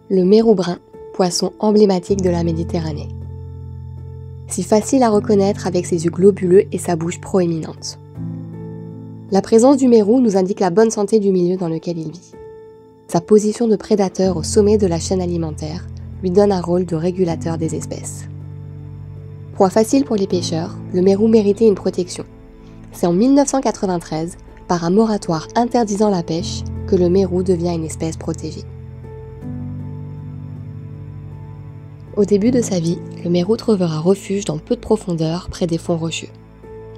Le mérou brun, poisson emblématique de la Méditerranée. Si facile à reconnaître avec ses yeux globuleux et sa bouche proéminente. La présence du mérou nous indique la bonne santé du milieu dans lequel il vit. Sa position de prédateur au sommet de la chaîne alimentaire lui donne un rôle de régulateur des espèces. Proie facile pour les pêcheurs, le mérou méritait une protection. C'est en 1993, par un moratoire interdisant la pêche, que le mérou devient une espèce protégée. Au début de sa vie, le mérou trouvera refuge dans peu de profondeur près des fonds rocheux.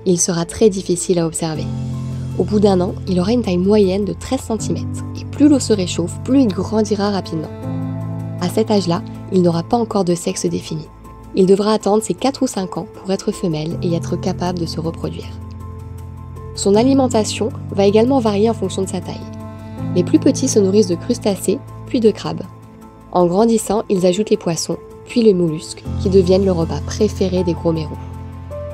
Il sera très difficile à observer. Au bout d'un an, il aura une taille moyenne de 13 cm et plus l'eau se réchauffe, plus il grandira rapidement. À cet âge-là, il n'aura pas encore de sexe défini. Il devra attendre ses 4 ou 5 ans pour être femelle et être capable de se reproduire. Son alimentation va également varier en fonction de sa taille. Les plus petits se nourrissent de crustacés, puis de crabes. En grandissant, ils ajoutent les poissons, puis les mollusques, qui deviennent le repas préféré des gros mérous.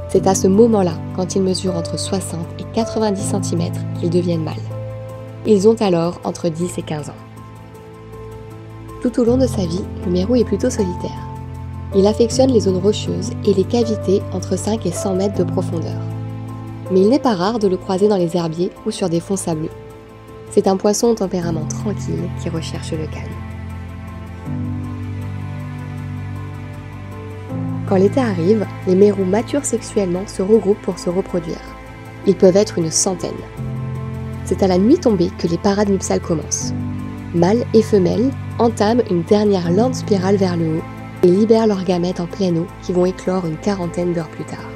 C'est à ce moment-là, quand ils mesurent entre 60 et 90 cm, qu'ils deviennent mâles. Ils ont alors entre 10 et 15 ans. Tout au long de sa vie, le mérou est plutôt solitaire. Il affectionne les zones rocheuses et les cavités entre 5 et 100 mètres de profondeur. Mais il n'est pas rare de le croiser dans les herbiers ou sur des fonds sableux. C'est un poisson au tempérament tranquille qui recherche le calme. Quand l'été arrive, les mérous matures sexuellement se regroupent pour se reproduire. Ils peuvent être une centaine. C'est à la nuit tombée que les parades nuptiales commencent. Mâles et femelles entament une dernière lente spirale vers le haut et libèrent leurs gamètes en pleine eau qui vont éclore une quarantaine d'heures plus tard.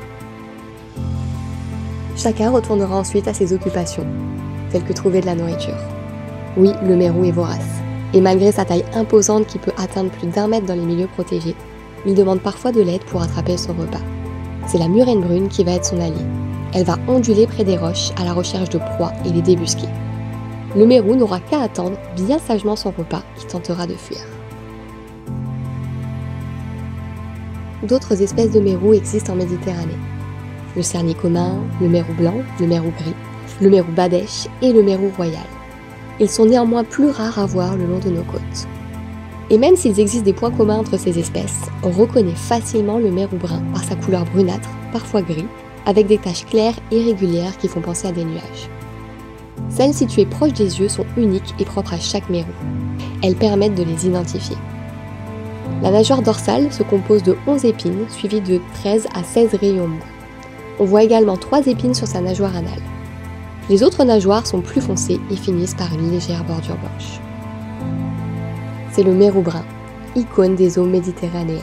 Chacun retournera ensuite à ses occupations, telles que trouver de la nourriture. Oui, le mérou est vorace, et malgré sa taille imposante qui peut atteindre plus d'1 mètre dans les milieux protégés, il demande parfois de l'aide pour attraper son repas. C'est la murène brune qui va être son alliée. Elle va onduler près des roches à la recherche de proies et les débusquer. Le mérou n'aura qu'à attendre bien sagement son repas qui tentera de fuir. D'autres espèces de mérous existent en Méditerranée. Le cernier commun, le mérou blanc, le mérou gris, le mérou badèche et le mérou royal. Ils sont néanmoins plus rares à voir le long de nos côtes. Et même s'il existe des points communs entre ces espèces, on reconnaît facilement le mérou brun par sa couleur brunâtre, parfois gris, avec des taches claires et régulières qui font penser à des nuages. Celles situées proches des yeux sont uniques et propres à chaque mérou. Elles permettent de les identifier. La nageoire dorsale se compose de 11 épines, suivies de 13 à 16 rayons mous. On voit également 3 épines sur sa nageoire anale. Les autres nageoires sont plus foncées et finissent par une légère bordure blanche. C'est le mérou brun, icône des eaux méditerranéennes.